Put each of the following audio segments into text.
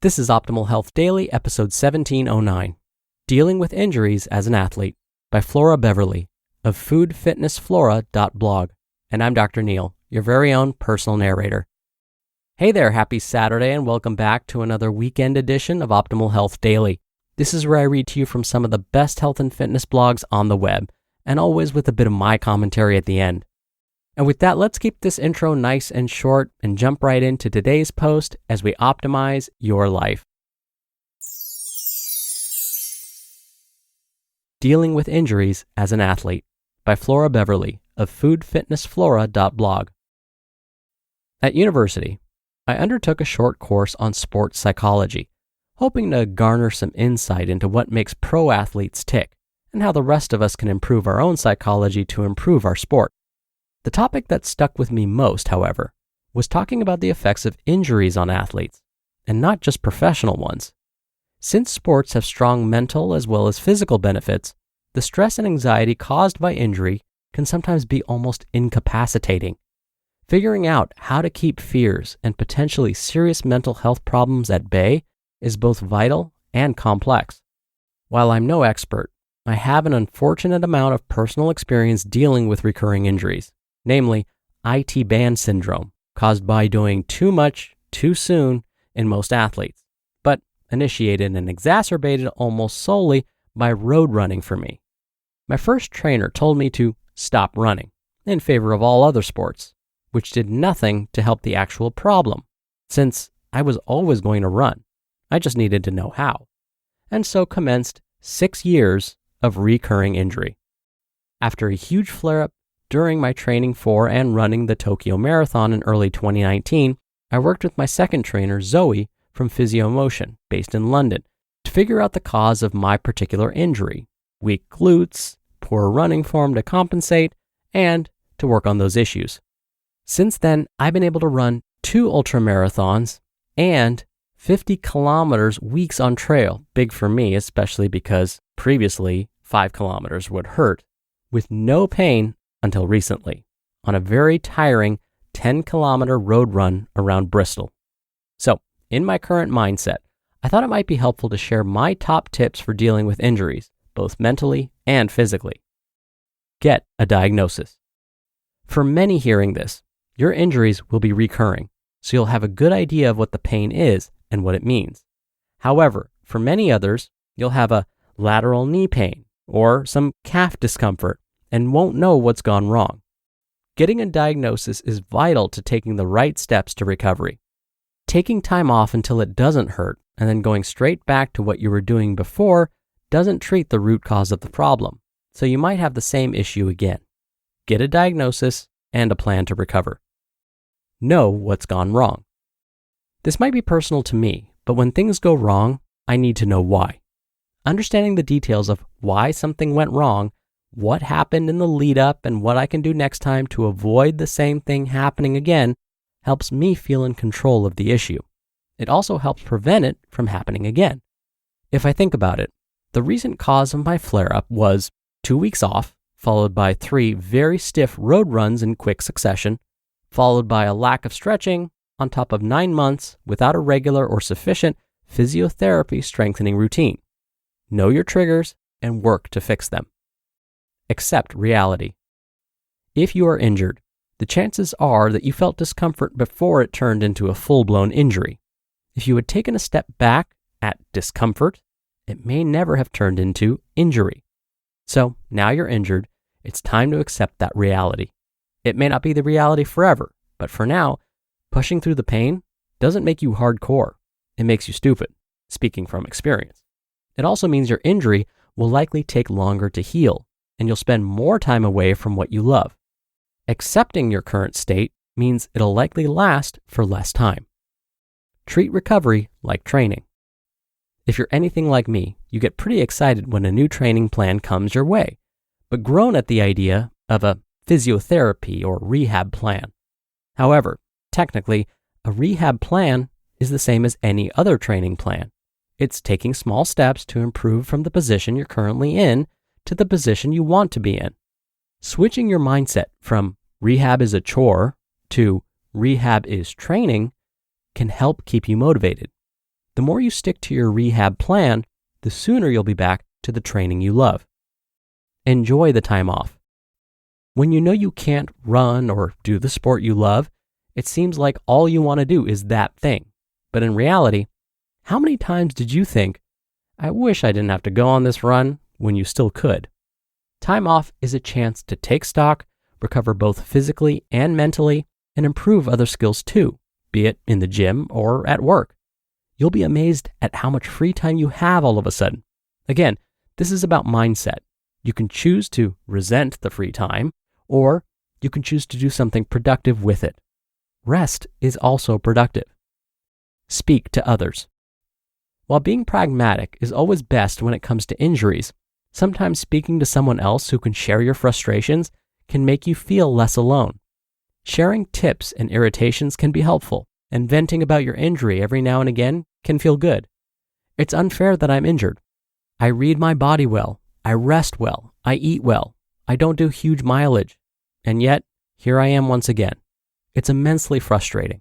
This is Optimal Health Daily, episode 1709, Dealing with Injuries as an Athlete, by Flora Beverly of foodfitnessflora.blog. And I'm Dr. Neil, your very own personal narrator. Hey there, happy Saturday, and welcome back to another weekend edition of Optimal Health Daily. This is where I read to you from some of the best health and fitness blogs on the web, and always with a bit of my commentary at the end. And with that, let's keep this intro nice and short and jump right into today's post as we optimize your life. Dealing with Injuries as an Athlete, by Flora Beverly of foodfitnessflora.blog. At university, I undertook a short course on sports psychology, hoping to garner some insight into what makes pro athletes tick and how the rest of us can improve our own psychology to improve our sport. The topic that stuck with me most, however, was talking about the effects of injuries on athletes, and not just professional ones. Since sports have strong mental as well as physical benefits, the stress and anxiety caused by injury can sometimes be almost incapacitating. Figuring out how to keep fears and potentially serious mental health problems at bay is both vital and complex. While I'm no expert, I have an unfortunate amount of personal experience dealing with recurring injuries, namely IT band syndrome, caused by doing too much too soon in most athletes, but initiated and exacerbated almost solely by road running for me. My first trainer told me to stop running in favor of all other sports, which did nothing to help the actual problem, since I was always going to run. I just needed to know how. And so commenced 6 years of recurring injury. After a huge flare-up during my training for and running the Tokyo Marathon in early 2019, I worked with my second trainer, Zoe, from Physiomotion, based in London, to figure out the cause of my particular injury, weak glutes, poor running form to compensate, and to work on those issues. Since then, I've been able to run 2 ultramarathons and 50 kilometers weeks on trail, big for me, especially because previously 5 kilometers would hurt, with no pain until recently, on a very tiring 10-kilometer road run around Bristol. So, in my current mindset, I thought it might be helpful to share my top tips for dealing with injuries, both mentally and physically. Get a diagnosis. For many hearing this, your injuries will be recurring, so you'll have a good idea of what the pain is and what it means. However, for many others, you'll have a lateral knee pain or some calf discomfort and won't know what's gone wrong. Getting a diagnosis is vital to taking the right steps to recovery. Taking time off until it doesn't hurt and then going straight back to what you were doing before doesn't treat the root cause of the problem, so you might have the same issue again. Get a diagnosis and a plan to recover. Know what's gone wrong. This might be personal to me, but when things go wrong, I need to know why. Understanding the details of why something went wrong, what happened in the lead up, and what I can do next time to avoid the same thing happening again helps me feel in control of the issue. It also helps prevent it from happening again. If I think about it, the recent cause of my flare-up was 2 weeks off, followed by 3 very stiff road runs in quick succession, followed by a lack of stretching, on top of 9 months without a regular or sufficient physiotherapy strengthening routine. Know your triggers and work to fix them. Accept reality. If you are injured, the chances are that you felt discomfort before it turned into a full-blown injury. If you had taken a step back at discomfort, it may never have turned into injury. So now you're injured, it's time to accept that reality. It may not be the reality forever, but for now, pushing through the pain doesn't make you hardcore. It makes you stupid, speaking from experience. It also means your injury will likely take longer to heal, and you'll spend more time away from what you love. Accepting your current state means it'll likely last for less time. Treat recovery like training. If you're anything like me, you get pretty excited when a new training plan comes your way, but groan at the idea of a physiotherapy or rehab plan. However, technically, a rehab plan is the same as any other training plan. It's taking small steps to improve from the position you're currently in to the position you want to be in. Switching your mindset from rehab is a chore to rehab is training can help keep you motivated. the more you stick to your rehab plan, the sooner you'll be back to the training you love. Enjoy the time off. When you know you can't run or do the sport you love, it seems like all you want to do is that thing. But in reality, how many times did you think, I wish I didn't have to go on this run, when you still could? Time off is a chance to take stock, recover both physically and mentally, and improve other skills too, be it in the gym or at work. You'll be amazed at how much free time you have all of a sudden. Again, this is about mindset. You can choose to resent the free time, or you can choose to do something productive with it. Rest is also productive. Speak to others. While being pragmatic is always best when it comes to injuries, sometimes speaking to someone else who can share your frustrations can make you feel less alone. Sharing tips and irritations can be helpful, and venting about your injury every now and again can feel good. It's unfair that I'm injured. I read my body well, I rest well, I eat well, I don't do huge mileage, and yet, here I am once again. It's immensely frustrating.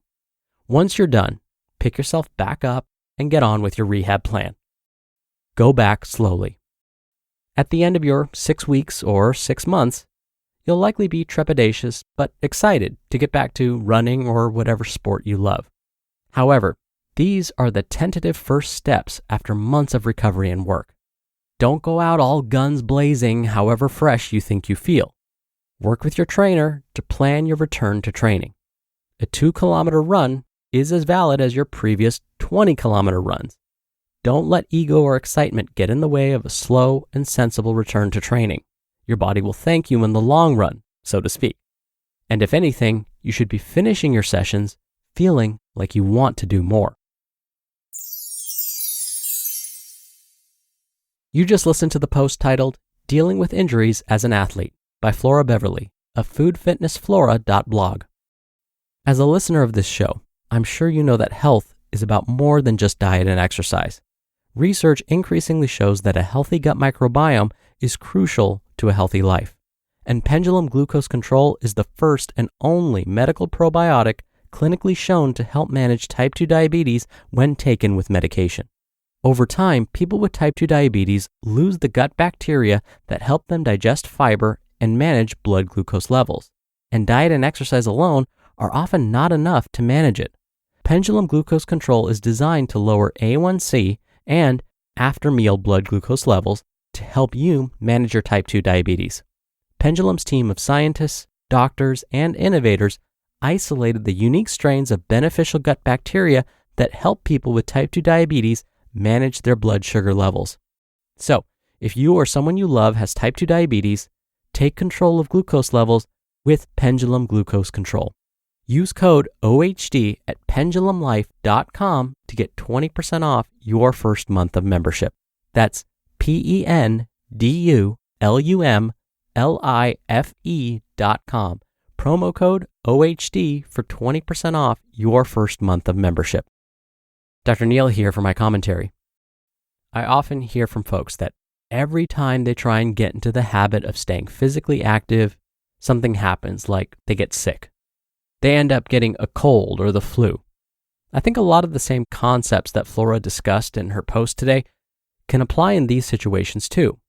Once you're done, pick yourself back up and get on with your rehab plan. Go back slowly. At the end of your 6 weeks or 6 months, you'll likely be trepidatious but excited to get back to running or whatever sport you love. However, these are the tentative first steps after months of recovery and work. Don't go out all guns blazing however fresh you think you feel. Work with your trainer to plan your return to training. A 2-kilometer run is as valid as your previous 20-kilometer runs. Don't let ego or excitement get in the way of a slow and sensible return to training. Your body will thank you in the long run, so to speak. And if anything, you should be finishing your sessions feeling like you want to do more. You just listened to the post titled, Dealing with Injuries as an Athlete by Flora Beverly of foodfitnessflora.blog. As a listener of this show, I'm sure you know that health is about more than just diet and exercise. Research increasingly shows that a healthy gut microbiome is crucial to a healthy life. And pendulum glucose control is the first and only medical probiotic clinically shown to help manage type 2 diabetes when taken with medication. Over time, people with type 2 diabetes lose the gut bacteria that help them digest fiber and manage blood glucose levels. And diet and exercise alone are often not enough to manage it. Pendulum glucose control is designed to lower A1C and after-meal blood glucose levels to help you manage your type 2 diabetes. Pendulum's team of scientists, doctors, and innovators isolated the unique strains of beneficial gut bacteria that help people with type 2 diabetes manage their blood sugar levels. So, if you or someone you love has type 2 diabetes, take control of glucose levels with Pendulum Glucose Control. Use code OHD at pendulumlife.com to get 20% off your first month of membership. That's pendulumlife.com. Promo code OHD for 20% off your first month of membership. Dr. Neil here for my commentary. I often hear from folks that every time they try and get into the habit of staying physically active, something happens, like they get sick. They end up getting a cold or the flu. I think a lot of the same concepts that Flora discussed in her post today can apply in these situations too.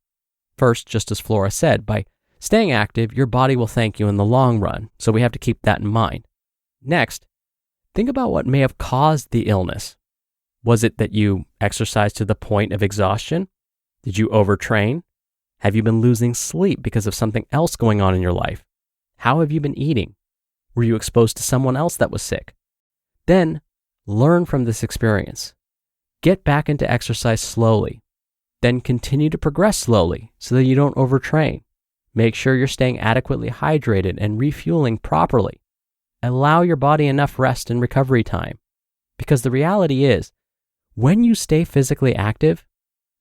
First, just as Flora said, by staying active, your body will thank you in the long run, so we have to keep that in mind. Next, think about what may have caused the illness. Was it that you exercised to the point of exhaustion? Did you overtrain? Have you been losing sleep because of something else going on in your life? How have you been eating? Were you exposed to someone else that was sick? Then, learn from this experience. Get back into exercise slowly. Then continue to progress slowly so that you don't overtrain. Make sure you're staying adequately hydrated and refueling properly. Allow your body enough rest and recovery time. Because the reality is, when you stay physically active,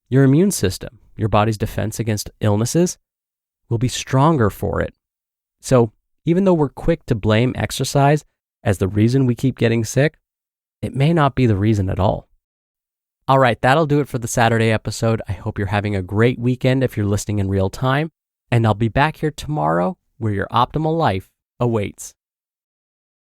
your immune system, your body's defense against illnesses, will be stronger for it. So, even though we're quick to blame exercise as the reason we keep getting sick, it may not be the reason at all. All right, that'll do it for the Saturday episode. I hope you're having a great weekend if you're listening in real time, and I'll be back here tomorrow where your optimal life awaits.